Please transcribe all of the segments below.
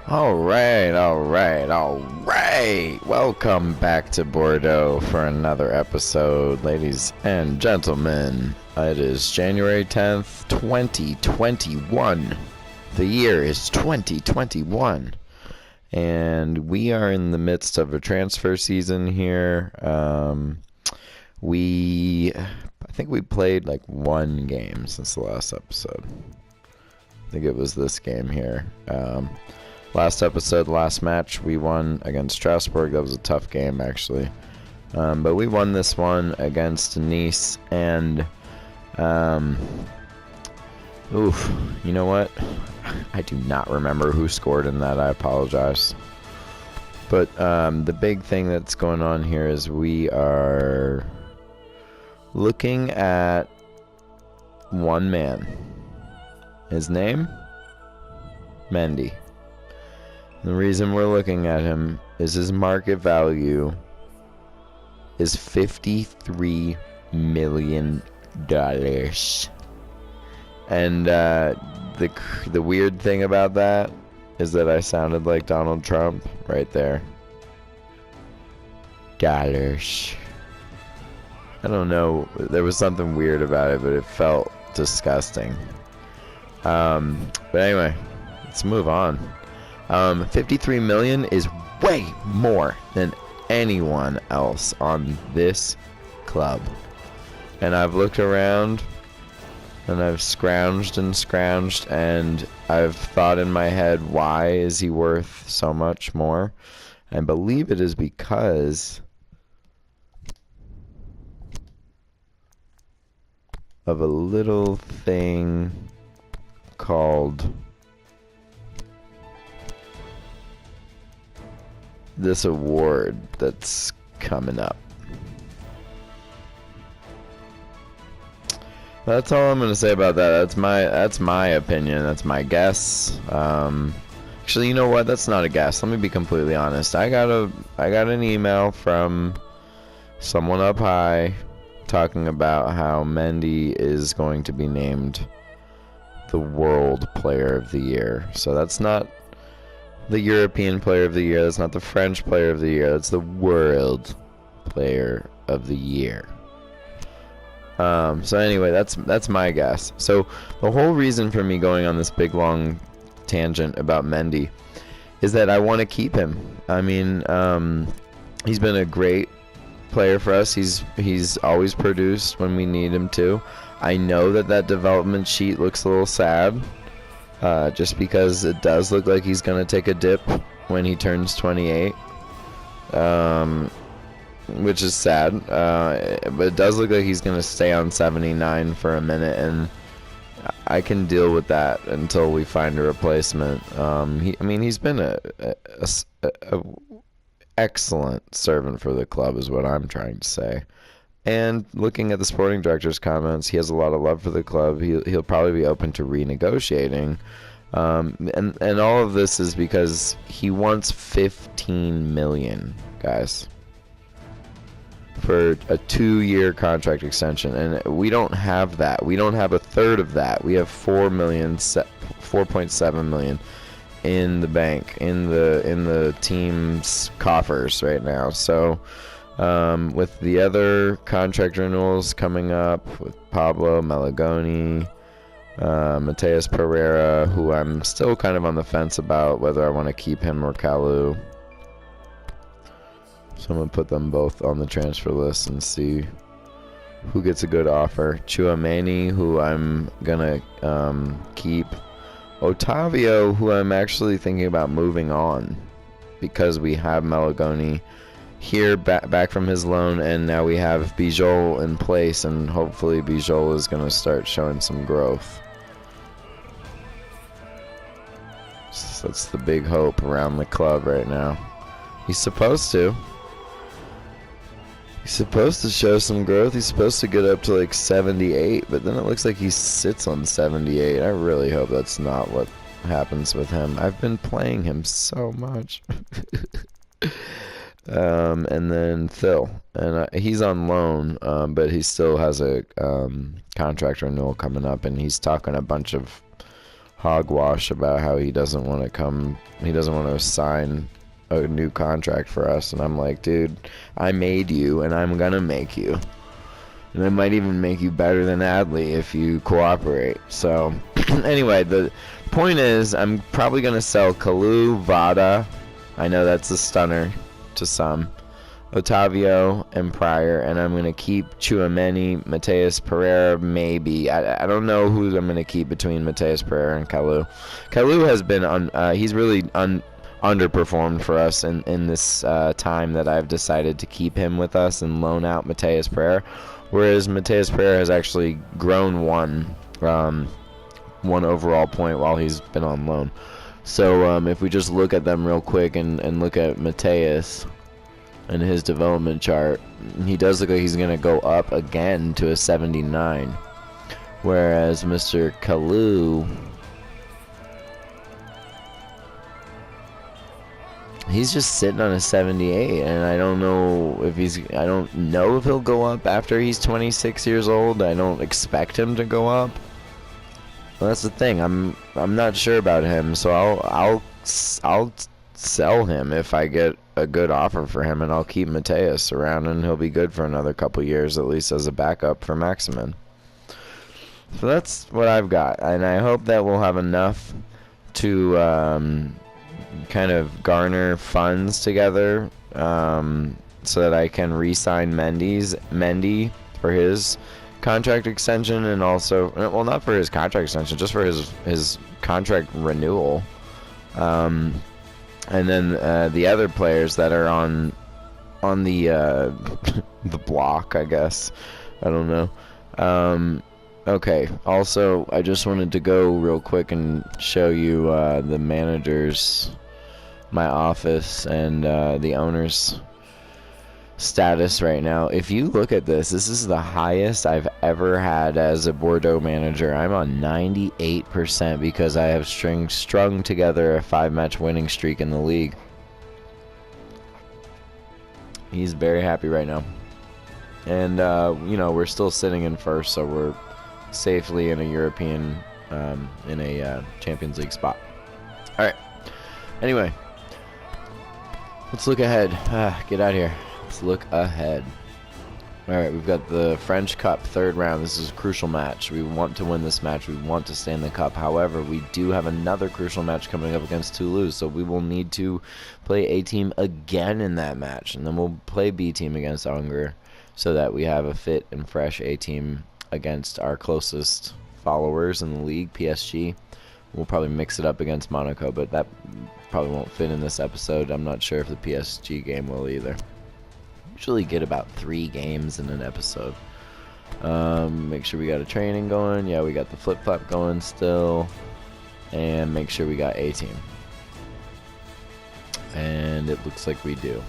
All right, all right, all right. Welcome back to Bordeaux for another episode, ladies and gentlemen. It is January 10th, 2021. The year is 2021. And we are in the midst of a transfer season here. I think we played like one game since the last episode. I think it was this game here. Last episode, last match, we won against Strasbourg. That was a tough game, actually. But we won this one against Nice. And, you know what? I do not remember who scored in that. I apologize. But the big thing that's going on here is we are looking at one man. His name? Mendy. The reason we're looking at him is his market value is $53 million. And the weird thing about that is that I sounded like Donald Trump right there. Dollars. I don't know. There was something weird about it, but it felt disgusting. But anyway, let's move on. 53 million is way more than anyone else on this club. And I've looked around and I've scrounged and I've thought in my head, why is he worth so much more? I believe it is because of a little thing called this award that's coming up. That's all I'm gonna say about that. That's my opinion. That's my guess. Actually, you know what? That's not a guess. Let me be completely honest. I got an email from someone up high talking about how Mendy is going to be named the World Player of the Year. So that's not the European Player of the Year. That's not the French Player of the Year. That's the World Player of the Year. So anyway, that's my guess. So the whole reason for me going on this big long tangent about Mendy is that I want to keep him. I mean, he's been a great player for us. He's always produced when we need him to. I know that development sheet looks a little sad. Just because it does look like he's going to take a dip when he turns 28, which is sad, but it does look like he's going to stay on 79 for a minute, and I can deal with that until we find a replacement. He's been a excellent servant for the club is what I'm trying to say. And looking at the sporting director's comments, he has a lot of love for the club. He'll probably be open to renegotiating. And all of this is because he wants 15 million, guys, for a 2-year contract extension. And we don't have that. We don't have a third of that. We have 4.7 million in the bank, in the team's coffers right now. So with the other contract renewals coming up with Pablo Malagoni, Mateus Pereira, who I'm still kind of on the fence about whether I want to keep him or Kalu. So I'm going to put them both on the transfer list and see who gets a good offer. Chouameni, who I'm going to keep. Otavio, who I'm actually thinking about moving on because we have Malagoni here back from his loan, and now we have Bijol in place, and hopefully Bijol is going to start showing some growth. So that's the big hope around the club right now. He's supposed to show some growth. He's supposed to get up to like 78, but then it looks like he sits on 78. I really hope that's not what happens with him. I've been playing him so much. And then Phil, and he's on loan, but he still has a contract renewal coming up, and he's talking a bunch of hogwash about how he doesn't want to sign a new contract for us, and I'm like, dude, I made you, and I'm gonna make you, and I might even make you better than Adley if you cooperate. So anyway, the point is, I'm probably gonna sell Kalu, Vada, I know that's a stunner to some, Otavio and Pryor, and I'm going to keep Tchouaméni, Mateus Pereira, maybe. I don't know who I'm going to keep between Mateus Pereira and Kalu. Kalu has been, he's really underperformed for us in this time that I've decided to keep him with us and loan out Mateus Pereira, whereas Mateus Pereira has actually grown one overall point while he's been on loan. So if we just look at them real quick and look at Mateus and his development chart, he does look like he's going to go up again to a 79. Whereas Mr. Kalu, he's just sitting on a 78, and I don't know if he'll go up after he's 26 years old. I don't expect him to go up. Well, that's the thing. I'm not sure about him, so I'll sell him if I get a good offer for him, and I'll keep Mateus around, and he'll be good for another couple years at least as a backup for Maximin. So that's what I've got, and I hope that we'll have enough to kind of garner funds together so that I can re-sign Mendy for his contract extension, and also, well, not for his contract extension, just for his contract renewal. And then the other players that are on the the block, I guess. I don't know. Okay. Also, I just wanted to go real quick and show you the managers, my office, and the owner's status right now. If you look at this is the highest I've ever had as a Bordeaux manager. I'm on 98% because I have strung together a 5-match winning streak in the league. He's very happy right now, and we're still sitting in first, so we're safely in a European in a Champions League spot. All right, anyway, let's look ahead. Get out of here. Let's look ahead. Alright, we've got the French Cup third round. This is a crucial match. We want to win this match. We want to stay in the cup. However, we do have another crucial match coming up against Toulouse, so we will need to play A team again in that match, and then we'll play B team against Angers, so that we have a fit and fresh A team against our closest followers in the league, PSG. We'll probably mix it up against Monaco, but that probably won't fit in this episode. I'm not sure if the PSG game will either. Usually get about 3 games in an episode. Make sure we got a training going. Yeah, we got the flip-flop going still. And make sure we got A team. And it looks like we do.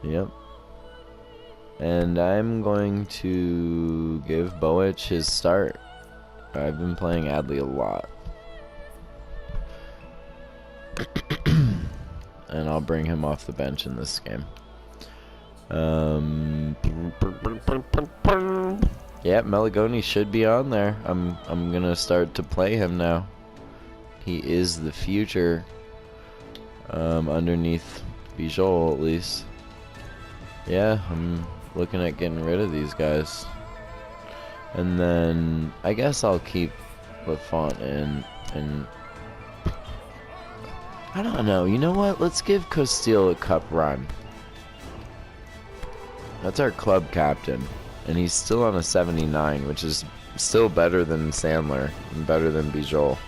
Yep. And I'm going to give Boich his start. I've been playing Adley a lot. And I'll bring him off the bench in this game. Yeah, Meligoni should be on there. I'm gonna start to play him now. He is the future. Underneath Bijol at least. Yeah, I'm looking at getting rid of these guys. And then I guess I'll keep Lafont in and I don't know. You know what? Let's give Costile a cup run. That's our club captain. And he's still on a 79, which is still better than Sandler and better than Bijol.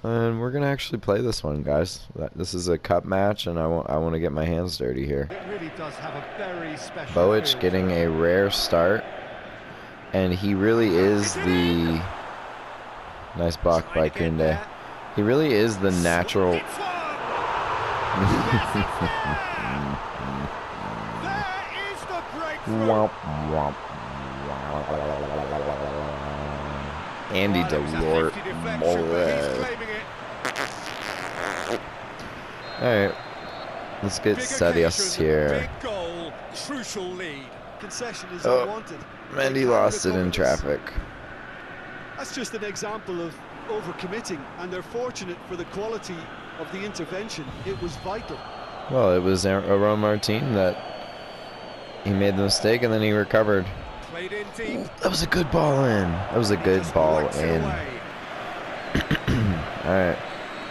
And we're going to actually play this one, guys. This is a cup match, and I want to get my hands dirty here. It really does have a very special Boich getting a rare start. And he really is the... Nice block by Koundé. He really is the natural. Womp, womp. Andy Delort. Alright. Let's get Sadios here. Oh, Mendy lost it in traffic. That's just an example of overcommitting, and they're fortunate for the quality of the intervention. It was vital. Well, it was Aaron Martin that he made the mistake and then he recovered. Played in deep. That was a good ball in. That was a good ball in. All right,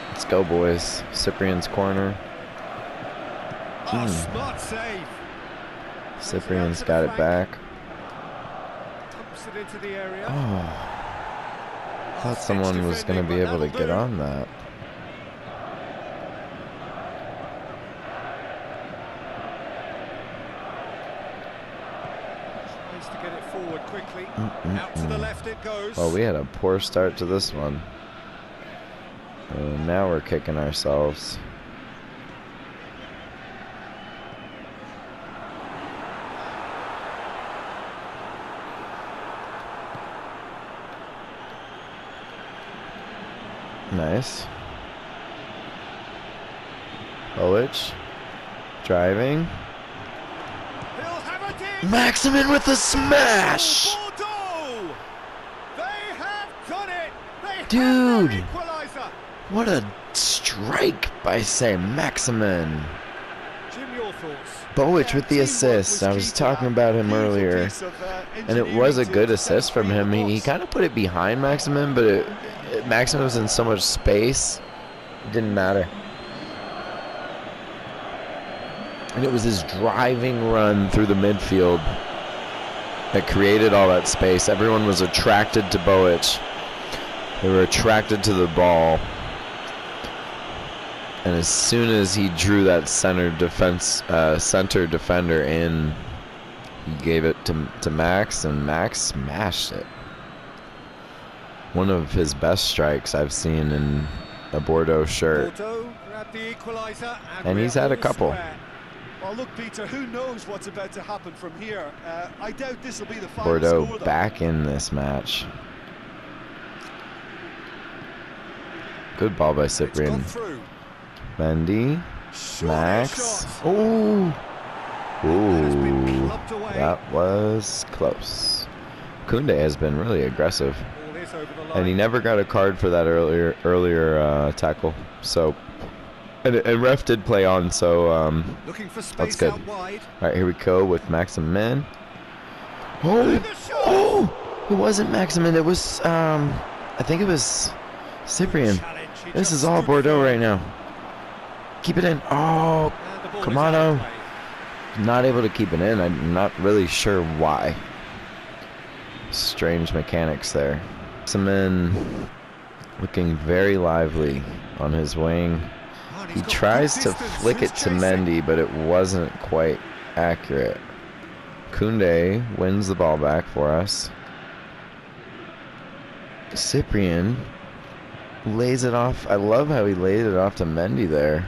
let's go, boys. Cyprian's corner. Smart save. Cyprian's got it back. Pumps it into the area. I thought someone was going to be able to get on that. Tries to get it forward quickly. Out to the left it goes. Well, we had a poor start to this one. Now we're kicking ourselves. Nice. Owich driving. Maximin with the smash! Bordeaux! They have done it! Dude! What a strike by Maximin. Jim, your thoughts? Bowich with the assist. I was talking about him earlier. And it was a good assist from him. He kind of put it behind Maximin, but Maximin was in so much space, it didn't matter. And it was his driving run through the midfield that created all that space. Everyone was attracted to Bowich. They were attracted to the ball. And as soon as he drew that center defender in, he gave it to Max, and Max smashed it. One of his best strikes I've seen in a Bordeaux shirt. And he's had a couple. Well, look, Peter, who knows what's about to happen from here? I doubt this will be the final Bordeaux score, back in this match. Good ball by Cyprian. Mendy, Max. Oh, that was close. Koundé has been really aggressive, and he never got a card for that earlier tackle. So, and ref did play on, so that's good. All right, here we go with Maximin. Oh, it wasn't Maximin. It was I think it was Cyprian. This is all Bordeaux right now. Keep it in. Oh, Kamano. Not able to keep it in. I'm not really sure why. Strange mechanics there. Maximin looking very lively on his wing. He tries to flick it to Mendy, but it wasn't quite accurate. Koundé wins the ball back for us. Cyprian lays it off. I love how he laid it off to Mendy there.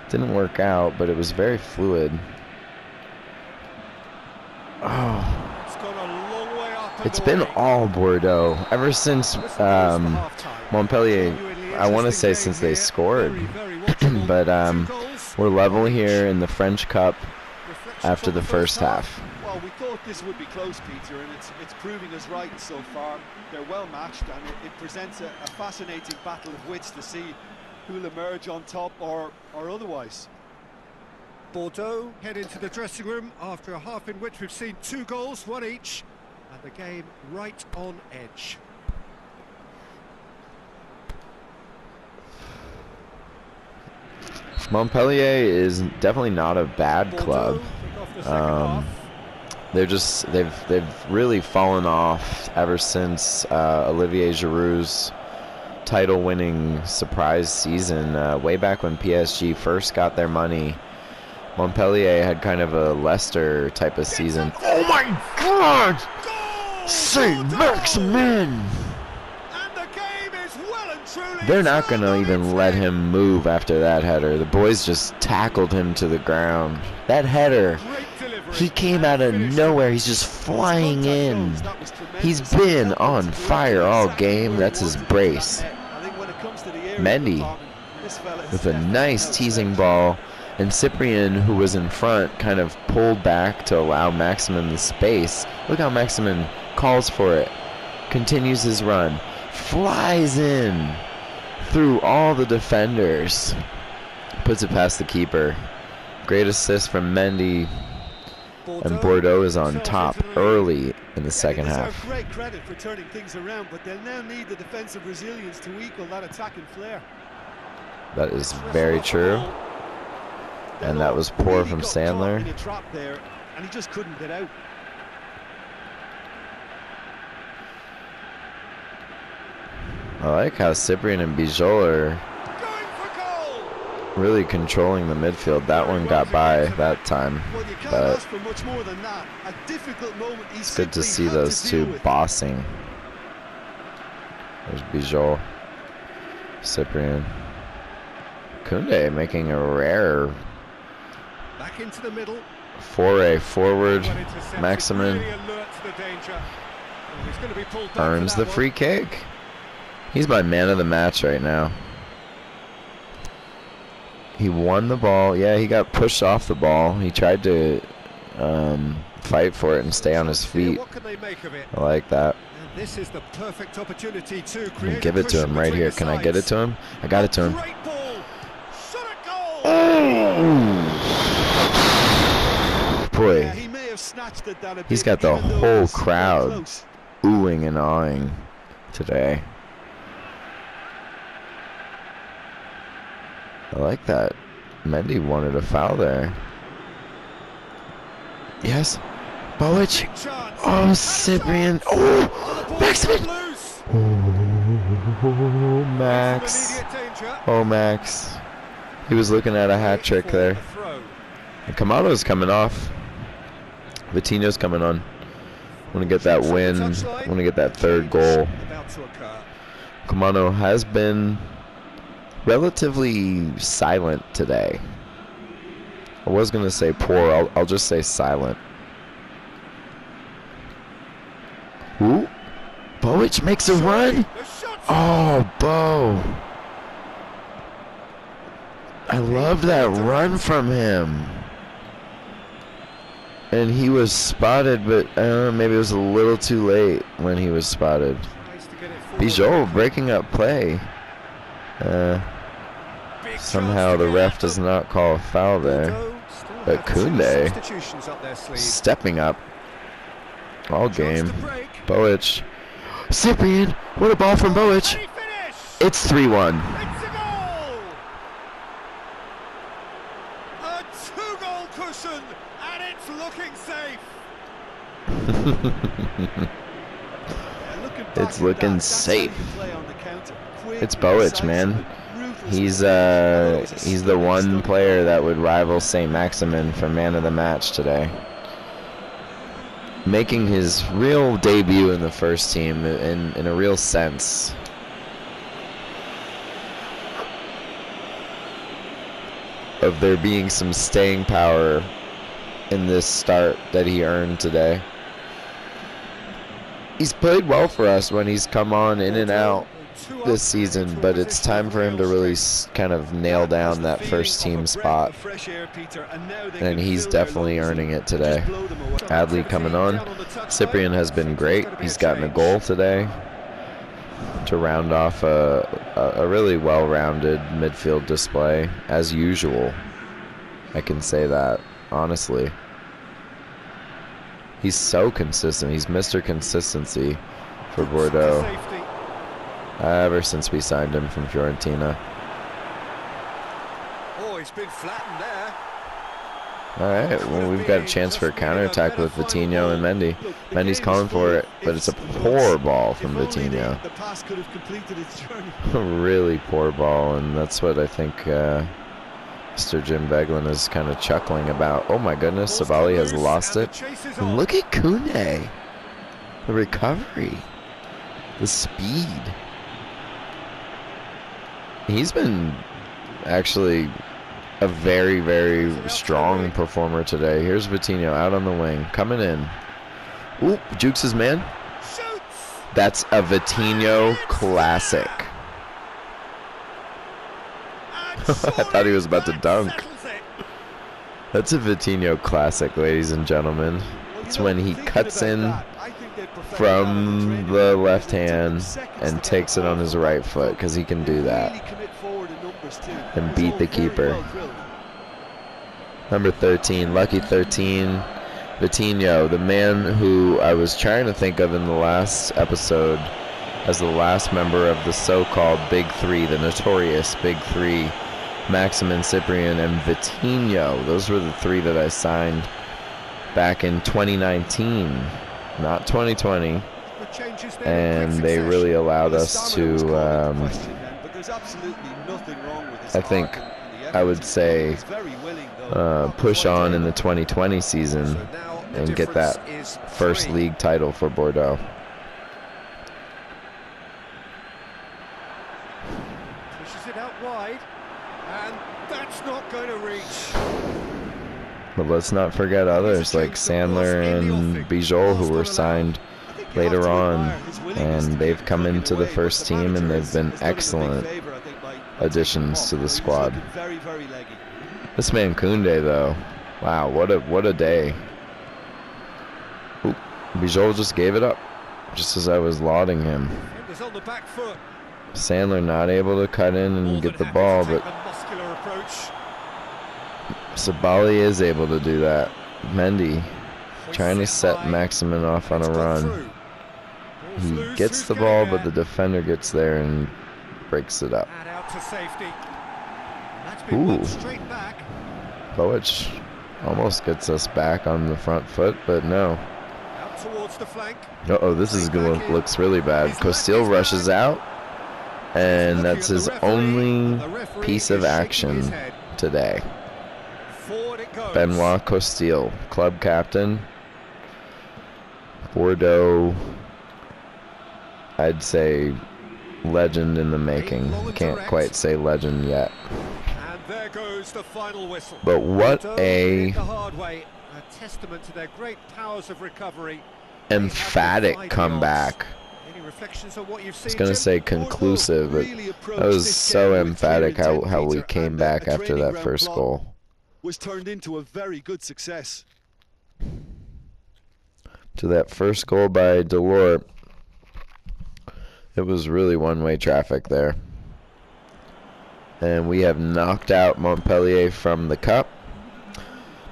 Didn't work out, but it was very fluid. Oh, it's been all Bordeaux ever since Montpellier. I want to say since they scored, but we're level here in the French Cup after the first half. Well, we thought this would be close, Peter, and it's proving us right so far. They're well matched, and it presents a fascinating battle of wits to see who'll emerge on top or otherwise. Bordeaux head into the dressing room after a half in which we've seen 2 goals, 1 each, and the game right on edge. Montpellier is definitely not a bad club. They've really fallen off ever since Olivier Giroud's title-winning surprise season. Way back when PSG first got their money, Montpellier had kind of a Leicester type of season. Oh my God! Maximin! They're not going to even let him move after that header. The boys just tackled him to the ground. That header, he came out of nowhere. He's just flying in. He's been on fire all game. That's his brace. Mendy with a nice teasing ball. And Cyprian, who was in front, kind of pulled back to allow Maximin the space. Look how Maximin calls for it. continues his run, flies in through all the defenders, puts it past the keeper. Great assist from Mendy, and Bordeaux is on top early in the second half. Great credit for turning things around, but they'll now need the defensive resilience to equal that attacking flair. That is very true. And that was poor from Sandler. In a trap there, and he just couldn't get out. I like how Cyprian and Bijol are really controlling the midfield. That one got by that time, but it's good to see those two bossing. There's Bijol, Cyprian, Koundé making a rare back into the middle foray forward. Maximin earns the free kick. He's my man of the match right now. He won the ball. Yeah, he got pushed off the ball. He tried to fight for it and stay on his feet. I like that. This is the perfect opportunity to create. Give it to him right here. Can I get it to him? I got it to him. Oh! Boy, he's got the whole crowd oohing and awing today. I like that. Mendy wanted a foul there. Yes. Bowic. Oh, Cyprian. Oh, Maximin. Oh, Max. Oh, Max. He was looking at a hat trick there. And Kamano's coming off. Vitinho's coming on. Want to get that win. Want to get that third goal. Kamano has been relatively silent today. I was gonna say poor. I'll just say silent. Ooh, Bowic makes a run. Oh, Bo! I love that run from him. And he was spotted, but I don't know, maybe it was a little too late when he was spotted. Bijol breaking up play. Somehow the ref does not call a foul there. But Koundé stepping up all game. Bowic. Cyprian, what a ball from Bowic. It's 3-1. A two-goal cushion, and it's looking safe. It's looking safe. It's Bowic, man. He's the one player that would rival St. Maximin for man of the match today. Making his real debut in the first team in a real sense. Of there being some staying power in this start that he earned today. He's played well for us when he's come on in and out this season, but it's time for him to really kind of nail down that first team spot, and he's definitely earning it today. Adley coming on. Cyprian has been great. He's gotten a goal today to round off a really well-rounded midfield display, as usual. I can say that, honestly. He's so consistent. He's Mr. Consistency for Bordeaux. Ever since we signed him from Fiorentina. Oh, he's been flattened there. All right, well, we've got a chance for a counterattack with Vitinho and Mendy. Mendy's calling for it, but it's a poor ball from Vitinho. The pass could have completed its journey. A really poor ball, and that's what I think Mr. Jim Beglin is kind of chuckling about. Oh my goodness, Sabali has lost it. And look at Koundé. The recovery. The speed. He's been actually a very, very strong performer today. Here's Vitinho out on the wing, coming in. Oop, jukes his man. That's a Vitinho classic. I thought he was about to dunk. That's a Vitinho classic, ladies and gentlemen. It's when he cuts in they've perfected that in from training. the left It took them hand seconds and to get takes the it on ball his from right that foot, foot. because he can do Really that commit forward in numbers too. and It was beat all the very keeper. well drilled. Number 13, lucky 13, Vitinho, the man who I was trying to think of in the last episode as the last member of the so-called Big Three, the notorious Big Three, Maximin, Cyprian, and Vitinho. Those were the three that I signed back in 2019, not 2020, and they really allowed us to, I think, I would say, push on in the 2020 season and get that first league title for Bordeaux. Pushes it out wide, and that's not going to reach. But let's not forget others like Sandler and Bijol, who were signed later on, and they've come into the first team and they've been excellent additions to the squad. This man Koundé, though, wow, what a day. Oop, Bijol just gave it up, just as I was lauding him. Sandler not able to cut in and get the ball, but Sabali is able to do that. Mendy trying to set Maximin off on a run. He gets the ball, but the defender gets there and breaks it up. Ooh. Boich almost gets us back on the front foot, but no. Uh-oh, this is looks really bad. Costil rushes out, and that's his only piece of action today. Benoit Costil, club captain. Bordeaux, I'd say legend in the making. Can't quite say legend yet. And there goes the final whistle. But what a testament to their great powers of recovery. Emphatic comeback. Any reflections on what you've seen? I was going to say conclusive, but that was so emphatic how we came back after that first goal. Was turned into a very good success. To that first goal by Delort, it was really one-way traffic there. And we have knocked out Montpellier from the cup.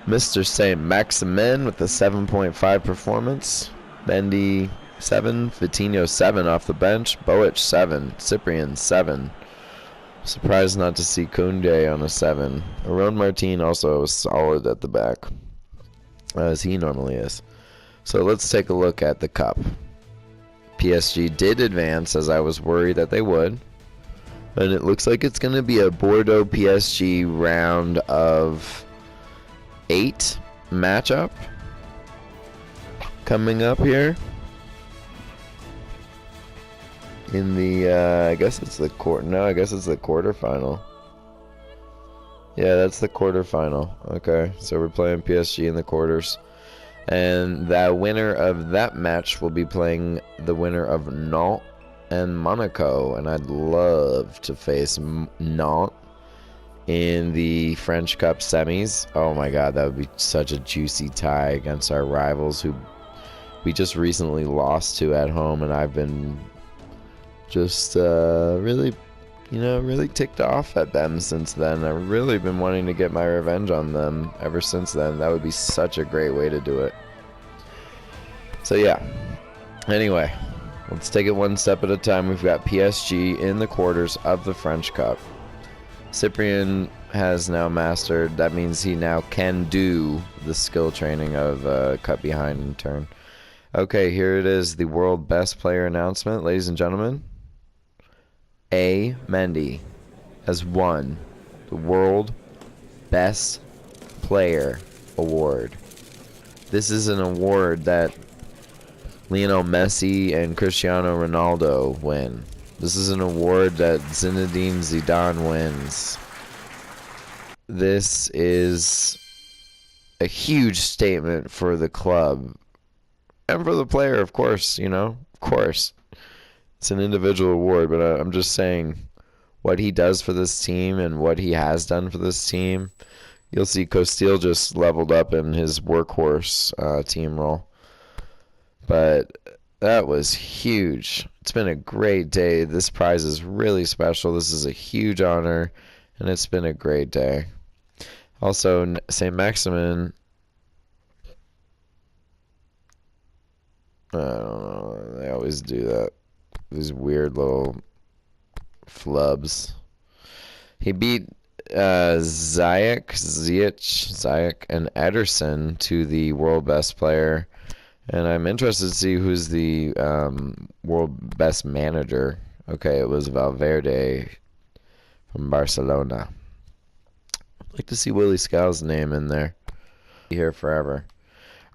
Mr. Saint Maximin with a 7.5 performance. Mendy 7, Vitinho 7 off the bench, Boich 7, Cyprian 7. Surprised not to see Koundé on a 7. Aaron Martin also was solid at the back, as he normally is. So let's take a look at the cup. PSG did advance, as I was worried that they would. And it looks like it's going to be a Bordeaux PSG round of 8 matchup coming up here. In the, I guess it's the quarterfinal. Yeah, that's the quarterfinal. Okay, so we're playing PSG in the quarters. And the winner of that match will be playing the winner of Nantes and Monaco. And I'd love to face Nantes in the French Cup semis. Oh my god, that would be such a juicy tie against our rivals who we just recently lost to at home. And I've been just really ticked off at them since then. I've really been wanting to get my revenge on them ever since then. That would be such a great way to do it. So yeah, anyway, let's take it one step at a time. We've got PSG in the quarters of the French Cup. Cyprian has now mastered, that means he now can do the skill training of cut behind and turn. Okay, here it is, the world best player announcement, ladies and gentlemen. A. Mendy has won the World Best Player Award. This is an award that Lionel Messi and Cristiano Ronaldo win. This is an award that Zinedine Zidane wins. This is a huge statement for the club and for the player, of course, of course. It's an individual award, but I'm just saying what he does for this team and what he has done for this team. You'll see Costil just leveled up in his workhorse team role. But That was huge. It's been a great day. This prize is really special. This is a huge honor, and it's been a great day. Also, St. Maximin, I don't know, they always do that. These weird little flubs. He beat Ziyech, and Ederson to the world best player. And I'm interested to see who's the world best manager. Okay, it was Valverde from Barcelona. I'd like to see Willie Scow's name in there. Be here forever.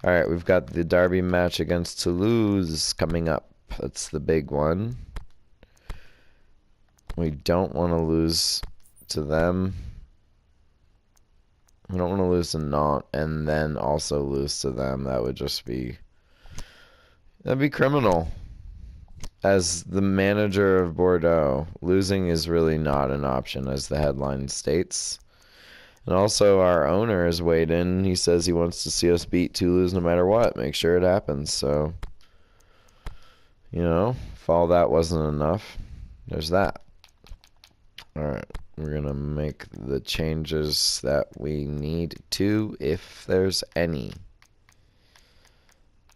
All right, we've got the derby match against Toulouse coming up. That's the big one. We don't want to lose to them. We don't want to lose to Nantes and then also lose to them. That would just be... That'd be criminal. As the manager of Bordeaux, losing is really not an option, as the headline states. And also, our owner has weighed in. He says he wants to see us beat Toulouse no matter what. Make sure it happens. So, you know, if all that wasn't enough, there's that. All right, we're going to make the changes that we need to, if there's any.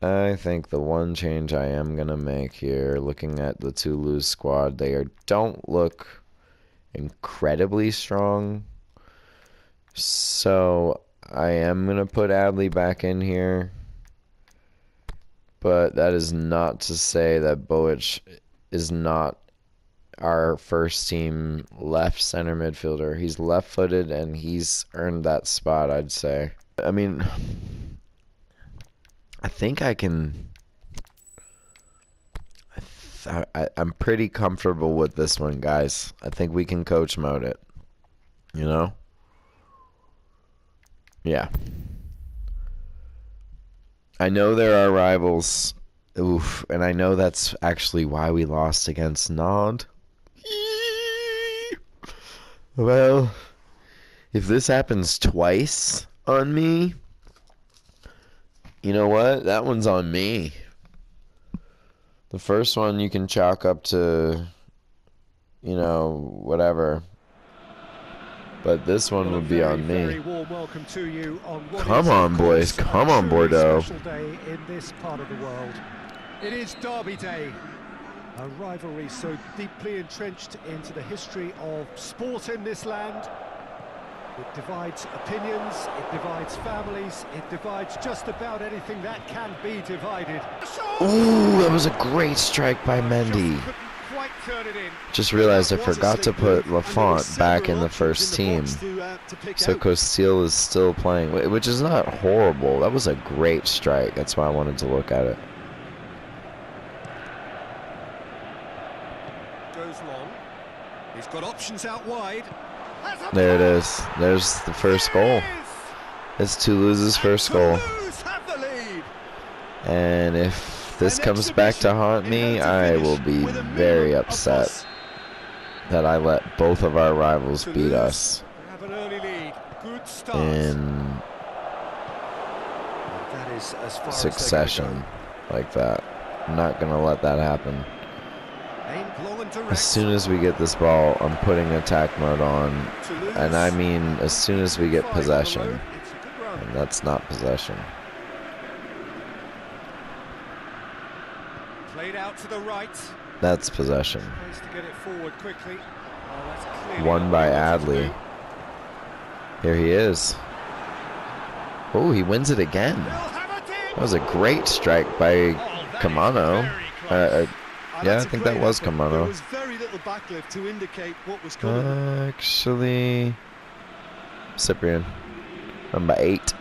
I think the one change I am going to make here, looking at the Toulouse squad, they don't look incredibly strong. So I am going to put Adley back in here. But that is not to say that Boich is not our first team left center midfielder. He's left-footed and he's earned that spot, I'd say. I mean, I think I can... I'm pretty comfortable with this one, guys. I think we can coach mode it. You know? Yeah. I know there are rivals. Oof. And I know that's actually why we lost against Nantes. Well, if this happens twice on me, you know what? That one's on me. The first one you can chalk up to, you know, whatever. But this one would be on me. Come on, boys. Come on, Bordeaux. Day in this part of the world. It is Derby Day. A rivalry so deeply entrenched into the history of sport in this land. It divides opinions, it divides families, it divides just about anything that can be divided. Ooh, that was a great strike by Mendy. Just realized I forgot to put Lafont back in the first team. So Costil is still playing, which is not horrible. That was a great strike. That's why I wanted to look at it. Goes long. He's got options out wide. There it is. There's the first goal. It's Toulouse's first goal. And if this comes back to haunt me, I will be very upset that I let both of our rivals beat us in succession like that. I'm not going to let that happen. As soon as we get this ball, I'm putting attack mode on, and I mean as soon as we get possession, and that's not possession. Played out to the right. That's possession. To get it forward quickly. Won by Adley. Here he is. Oh, he wins it again. That was a great strike by Kamano. Yeah, I think that was Kamano. There was very little backlift to indicate what was coming. Actually, Cyprian, run by 8.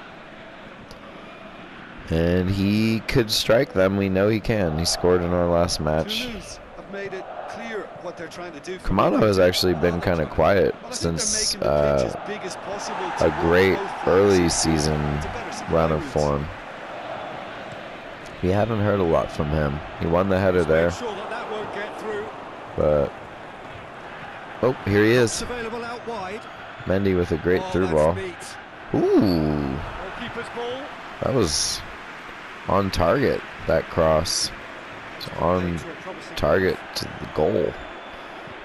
And he could strike them. We know he can. He scored in our last match. Toulouse have made it clear what they're trying to do. Kamano has actually been kind of quiet since a great early season run of form. We haven't heard a lot from him. He won the header there. But, oh, here he is. Mendy with a great through ball. Ooh. That was on target, that cross. on target to the goal.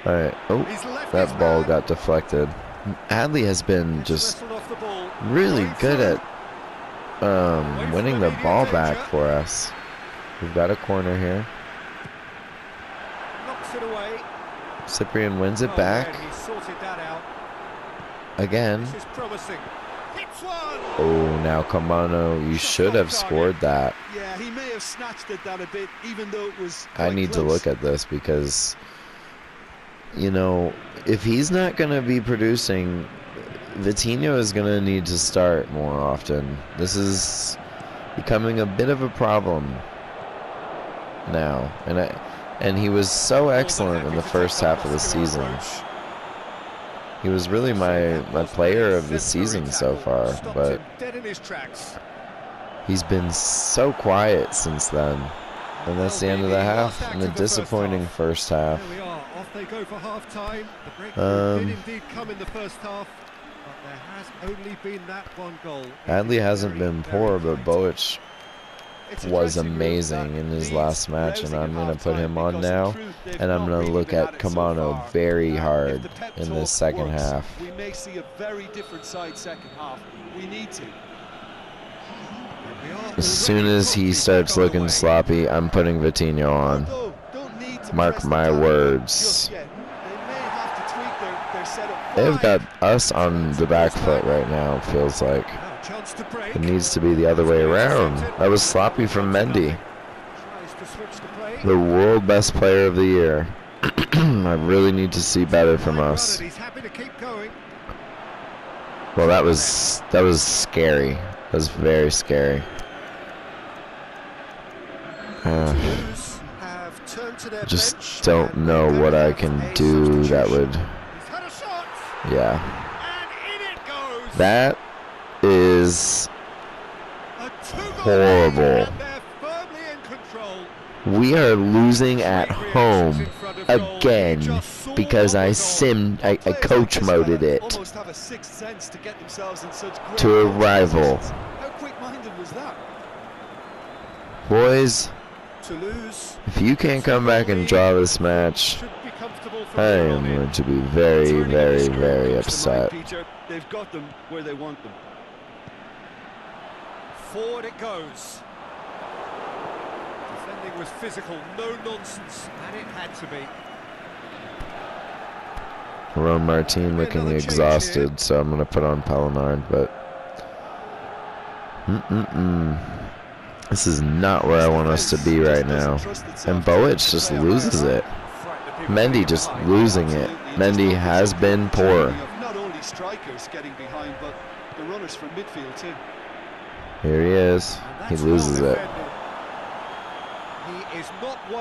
All right. Oh, that ball got deflected. Adley has been just really good at winning the ball back for us. We've got a corner here. Cyprian wins it back. Again. Oh, now Kamano, you should have scored that. Yeah, he may have snatched at that a bit, even though it was I need to look at this because, you know, if he's not going to be producing, Vitinho is going to need to start more often. This is becoming a bit of a problem now. And he was so excellent in the first half of the season. He was really my player of the season so far, but he's been so quiet since then. And that's the end of the half, and a disappointing first half. There we are, off they go for half time. The breakthrough did indeed come in the first half, but there has only been that one goal. Adley hasn't been poor, but Bojic was amazing in his last match, and I'm going to put him on now, and I'm going to look at Kamano very hard in the second half. We may see a very different side second half. We need to. As soon as he starts looking sloppy, I'm putting Vitinho on. Mark my words. They've got us on the back foot right now, it feels like. It needs to be the other way around. That was sloppy from Mendy. The world best player of the year. I really need to see better from us. Well, that was scary. That was very scary. Just don't know what I can do that would. Yeah. That is horrible. We are losing at home again because I coach moded it to a rival. Boys, if you can't come back and draw this match, I am going to be very, very, very upset. They've got them where they want them. Forward it goes. Defending was physical, no nonsense, and it had to be. Ron Martin looking exhausted, so I'm going to put on Pellinard, but this is not where I want us to be right now. And Bojic just loses it. Mendy just losing it. Mendy has been poor. Not only strikers getting behind, but the runners from midfield too. Here he is. He loses it.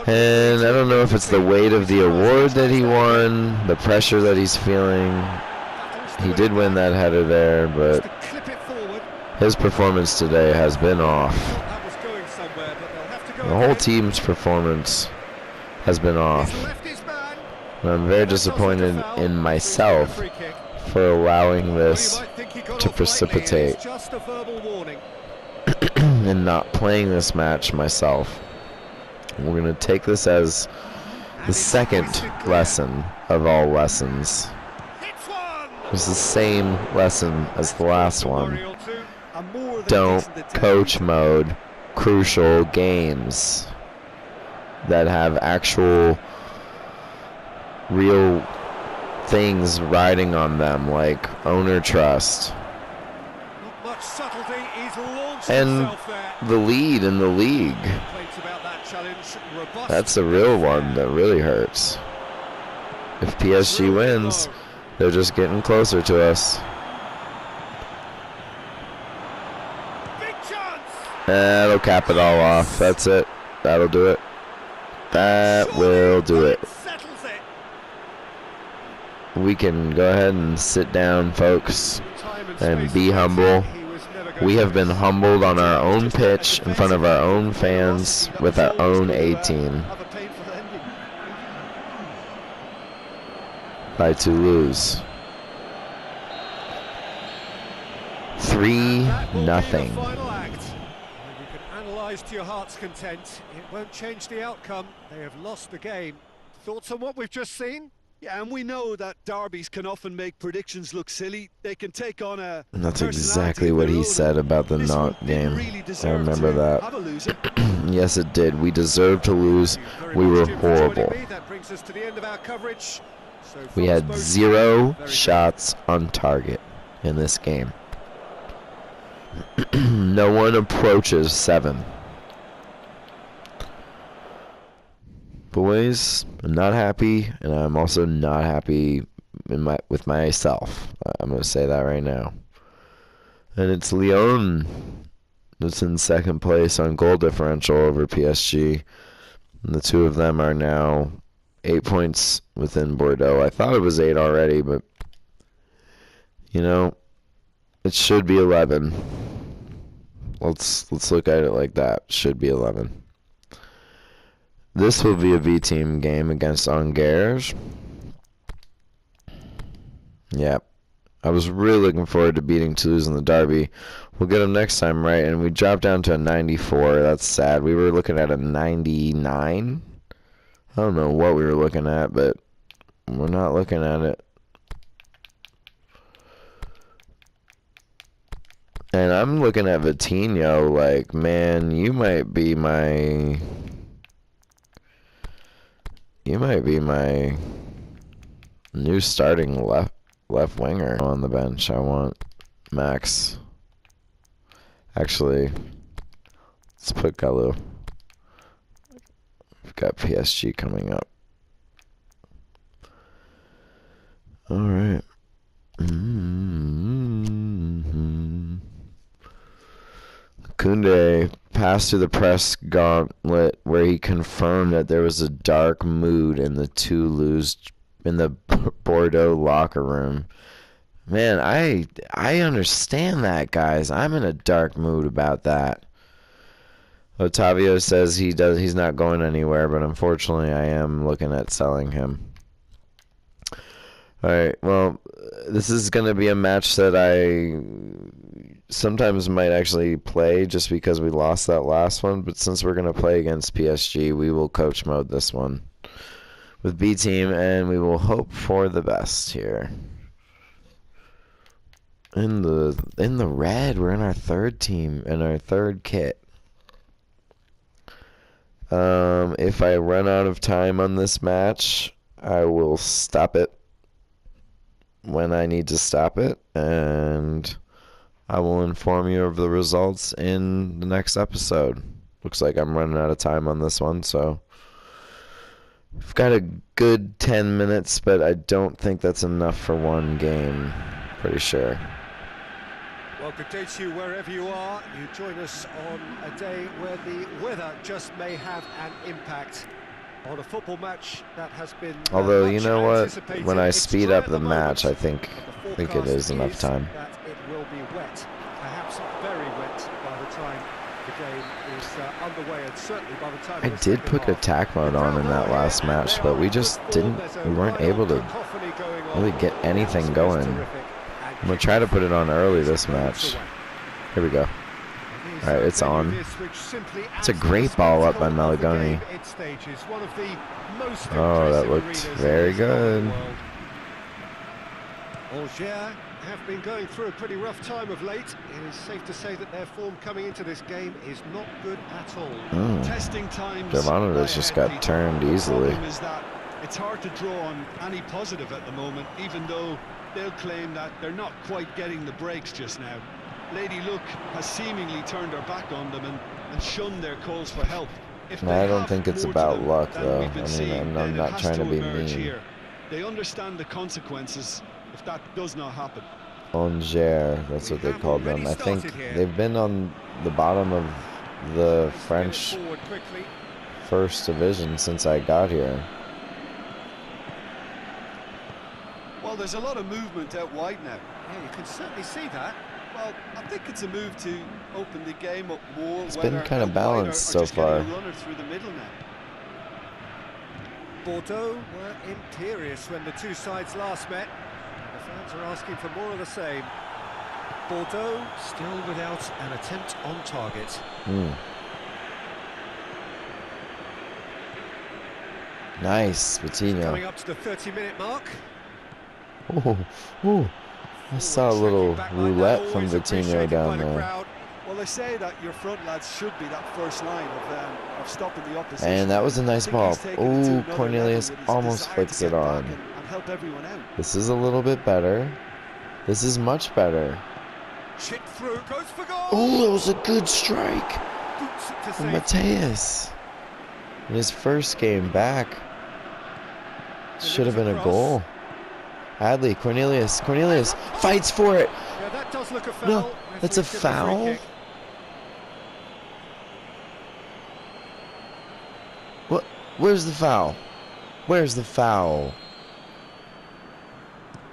And I don't know if it's the weight of the award that he won, the pressure that he's feeling. He did win that header there, but his performance today has been off. The whole team's performance has been off. And I'm very disappointed in myself for allowing this to precipitate and not playing this match myself. We're going to take this as the second lesson of all lessons. It's the same lesson as the last one. Don't coach mode crucial games that have actual real things riding on them, like owner trust and the lead in the league. That's a real one that really hurts. If PSG wins, they're just getting closer to us. That'll cap it all off. That's it. That'll do it. That will do it. We can go ahead and sit down, folks, and be humble. We have been humbled on our own pitch in front of our own fans with our own A-team by Toulouse. 3-0. equalise to your heart's content. It won't change the outcome. They have lost the game. Thoughts on what we've just seen? Yeah, and we know that derbies can often make predictions look silly. They can take on a And that's personality exactly of what their he own, said and about the this one Nantes didn't game. really I deserve remember to that. have a loser. Yes, it did. We deserved to lose. Thank you very We much, were Jim, for joining horrible. me. That brings us to the end of our coverage. So We from us had both, 0 very good. shots on target in this game. No one approaches 7. Boys, I'm not happy, and I'm also not happy with myself. I'm going to say that right now. And it's Lyon that's in second place on goal differential over PSG. And the two of them are now 8 points within Bordeaux. I thought it was 8 already, but you know, it should be 11. Let's look at it like that. Should be 11. This will be a V-team game against Angers. Yep. I was really looking forward to beating Toulouse in the derby. We'll get them next time, right? And we dropped down to a 94. That's sad. We were looking at a 99. I don't know what we were looking at, but we're not looking at it. And I'm looking at Vitinho like, man, you might be my new starting left winger on the bench. I want Max. Actually, let's put Gallo. We've got PSG coming up. All right. Koundé passed through the press gauntlet where he confirmed that there was a dark mood in the Bordeaux locker room. Man, I understand that, guys. I'm in a dark mood about that. Otavio says he's not going anywhere, but unfortunately I am looking at selling him. Alright, well, this is going to be a match that I sometimes might actually play just because we lost that last one, but since we're going to play against PSG, we will coach mode this one with B team, and we will hope for the best here. In the red, we're in our third team, in our third kit. If I run out of time on this match, I will stop it when I need to stop it, and I will inform you of the results in the next episode. Looks like I'm running out of time on this one, so I've got a good 10 minutes, but I don't think that's enough for one game. Pretty sure. Well, good day to you wherever you are. You join us on a day where the weather just may have an impact on a football match that has been Although, you much know what? anticipated. When I It's speed dry up at the match, I moment, think but the it forecast is enough time. that it will be wet, perhaps very wet by the time the game is underway, and certainly by the time I did put attack mode on in that last match, but we just we weren't able to really get anything going. I'm going to try to put it on early this match. Here we go. Alright, it's on. It's a great ball up by Malagoni. Oh, that looked very good. Angers have been going through a pretty rough time of late. It is safe to say that their form coming into this game is not good at all. Testing times. Jovanovic just got turned easily. The problem is that it's hard to draw on any positive at the moment, even though they'll claim that they're not quite getting the breaks just now. Lady Luck has seemingly turned her back on them and shunned their calls for help. If I don't think it's about luck, though. I mean, I'm not trying to be mean. Here. They understand the consequences if that does not happen. Angers, that's what they called them. I think they've been on the bottom of the French first division since I got here. Well, there's a lot of movement out wide now. Yeah, you can certainly see that. Well, I think it's a move to open the game up more. It's been kind of balanced so far. A runner through the middle now. Bordeaux were imperious when the two sides last met. The fans are asking for more of the same. Bordeaux still without an attempt on target. Nice, Coming Vitinho. up to the 30-minute mark. Ooh, ooh. I saw a Forward little shrinking back like that, roulette from always Vitinho appreciated by down the there. crowd. Well, they say that your front lads should be that first line of stopping the opposition. And that was a nice I think ball. he's taken it to Ooh, another Cornelius level with his almost desire flicks to it get back on. and help everyone out. This is a little bit better. This is much better. Chipped through, goes for goal. Ooh, that was a good strike Boots it to from safety. Mateus. In his first game back. Should have been a Across. goal. Hadley, Cornelius fights for it. Yeah, that does look a foul. No, that's a Referee's given free foul. kick. What? Where's the foul? Where's the foul?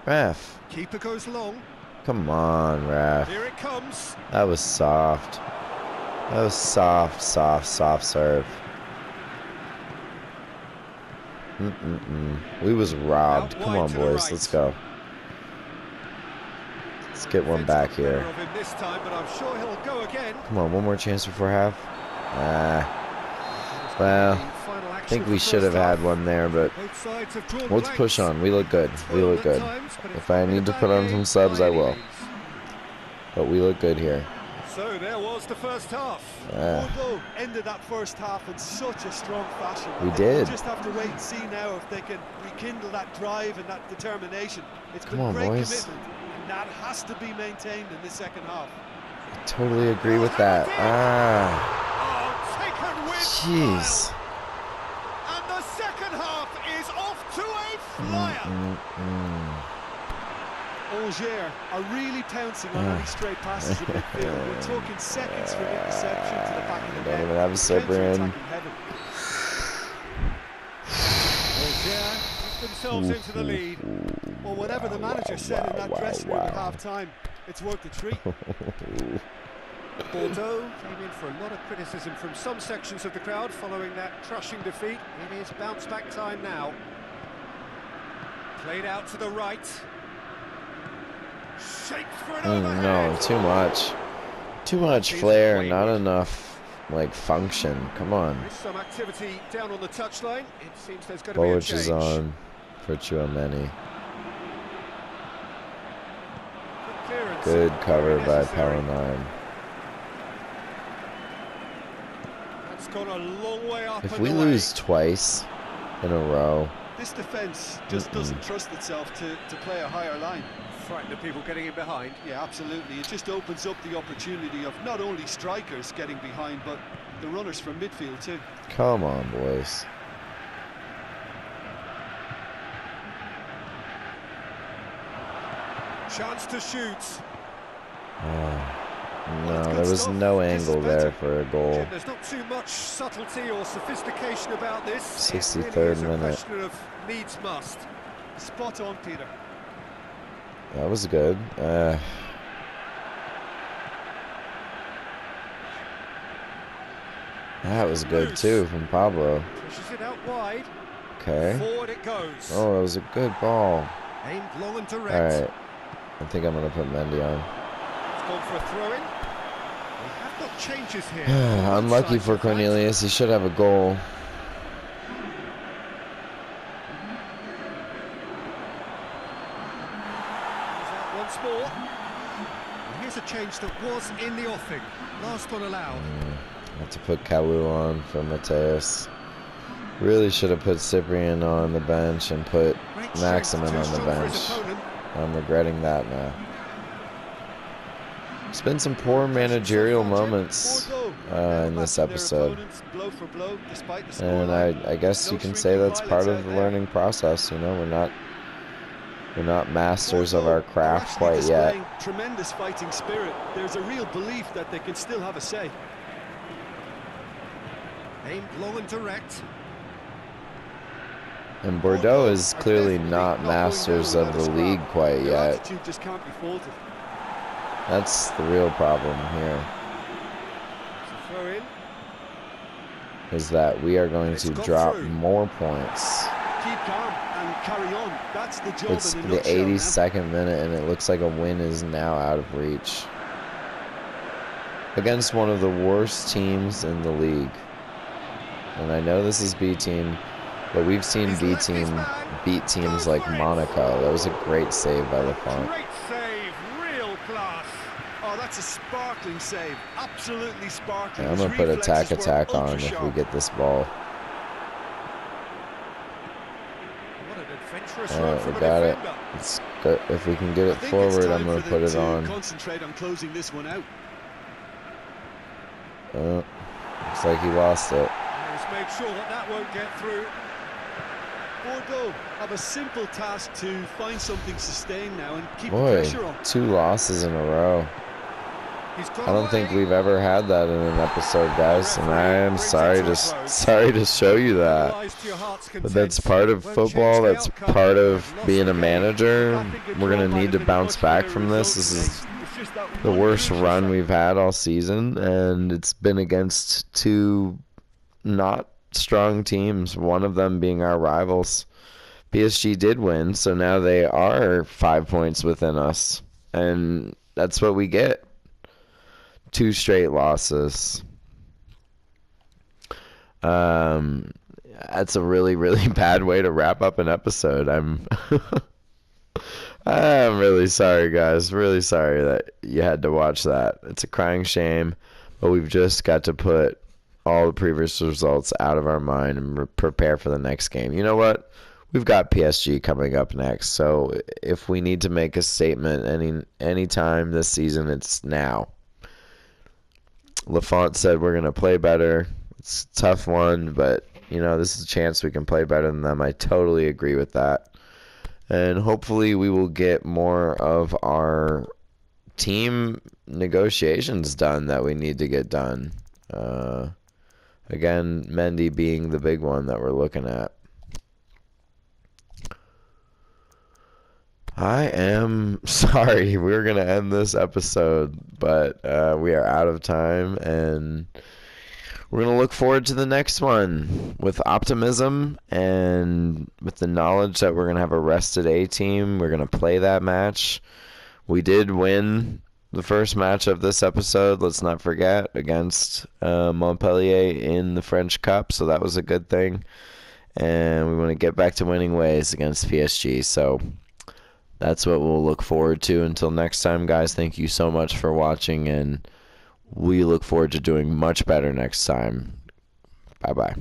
Ref. Keeper goes long. Come on, ref. Here it comes. That was soft. That was soft serve. We was robbed. Out Come wide on, to the boys. right. Let's go. Let's get one back Defence got better here. of him this time, but I'm sure he'll go again. Come on, one more chance before half. Well, I think we should have had one there, but Both sides have drawn let's push blanks. on. We look good. We look good. If I need to put on some subs, I will. But we look good here. So there was the first half. Bordeaux ended that first half in such a strong fashion. We They did. just have to wait and see now if they can rekindle that drive and that determination. It's Come been on, great boys. commitment, and that has to be maintained in the second half. Totally agree with that. Oh, taken with Jeez. style. And the second half is off to a flyer. Angers are really pouncing on any stray passes in midfield. We're talking seconds from interception to the back of the Don't net. even have a Cyprian. Counter-attacking heaven. Angers put themselves into the lead. Well, whatever the manager said in that dressing room at half-time, it's worth the treat. Bordeaux came in for a lot of criticism from some sections of the crowd following that crushing defeat. It is bounce-back time now. Played out to the right. Shaped for an overhead. No, too much. Too much flair, not enough, like, function. Come on. There's some activity down on the touchline. It seems there's going to be a Bolich change. is on for Chouameni. Clearance. Good cover Very by necessary. Pellenheim. That's gone a long way up. If and we away. lose twice in a row, This defence just doesn't trust itself to play a higher line. Frightened of people getting in behind. Yeah, absolutely. It just opens up the opportunity of not only strikers getting behind, but the runners from midfield too. come on, boys. Chance to shoot. No, there was no angle there for a goal. Jim, there's not too much subtlety or sophistication about this. 63rd it really is a minute. question of needs must. Spot on, Peter. That was good. That was good too from Pablo. Pushes it out wide. Okay. Forward it goes. Oh, that was a good ball. Aimed long and direct. All right. I think I'm gonna put Mendy on. It's gone for a throw-in. We have got changes here. Unlucky for Cornelius. He should have a goal. Once more. And here's a change that was in the offing. Last one allowed. Have to put Kalou on for Mateus. Really should have put Cyprian on the bench and put Great Maximin strength, on too the strong for his bench. opponent. I'm regretting that now. It's been some poor managerial moments in this episode. And I guess you can say that's part of the learning process. You know, we're not masters of our craft quite yet. Tremendous fighting spirit. There's a real belief that they can still have a say. Aimed long and direct. And Bordeaux is clearly not masters of the league quite Their yet. attitude just can't be faulted. That's the real problem here, It's a throw in. is that we are going to drop more points. Keep calm and carry on. That's the job It's in a the nutshell now. 82nd minute, and it looks like a win is now out of reach against one of the worst teams in the league. And I know this is B team, But we've seen He's left his man. beat teams Goes like for it. Monaco. That was a great save by Lafont. Great save, real class. Oh, that's a sparkling save. Absolutely sparkling. Yeah, I'm His gonna put reflexes were attack on ultra if we sharp. get this ball. What an adventurous All run right, from we a got it. defender. Let's go. If we can get I it think it's forward, time I'm gonna for put them it on. to concentrate on closing this one out. Looks like he lost it. He's made sure that that won't get through. Bordeaux have a simple task to find something sustained now and keep the Boy, pressure on. 2 losses in a row. He's got I don't think away. we've ever had that in an episode, guys, and I am sorry to show you that. Analysed to your heart's But that's content. part of Won't football. change the That's outcome. part of They've lost being the a game. manager. Attacking control We're gonna might need have to been a bounce much back better from this. result This is today. It's just that the one worst crucial run second. we've had all season, and it's been against 2 not strong teams, one of them being our rivals. PSG did win, so now they are 5 points within us, and that's what we get. 2 straight losses. That's a really, really bad way to wrap up an episode. I'm really sorry, guys. Really sorry that you had to watch that. It's a crying shame, but we've just got to put all the previous results out of our mind and prepare for the next game. You know what? We've got PSG coming up next, so if we need to make a statement any time this season, it's now. Lafont said we're going to play better. It's a tough one, but, you know, this is a chance we can play better than them. I totally agree with that. And hopefully we will get more of our team negotiations done that we need to get done. Again, Mendy being the big one that we're looking at. I am sorry we're going to end this episode, but we are out of time, and we're going to look forward to the next one with optimism and with the knowledge that we're going to have a rested A team. We're going to play that match. We did win the first match of this episode, let's not forget, against Montpellier in the French Cup, so that was a good thing. And we want to get back to winning ways against PSG, so that's what we'll look forward to. Until next time, guys, thank you so much for watching, and we look forward to doing much better next time. Bye-bye.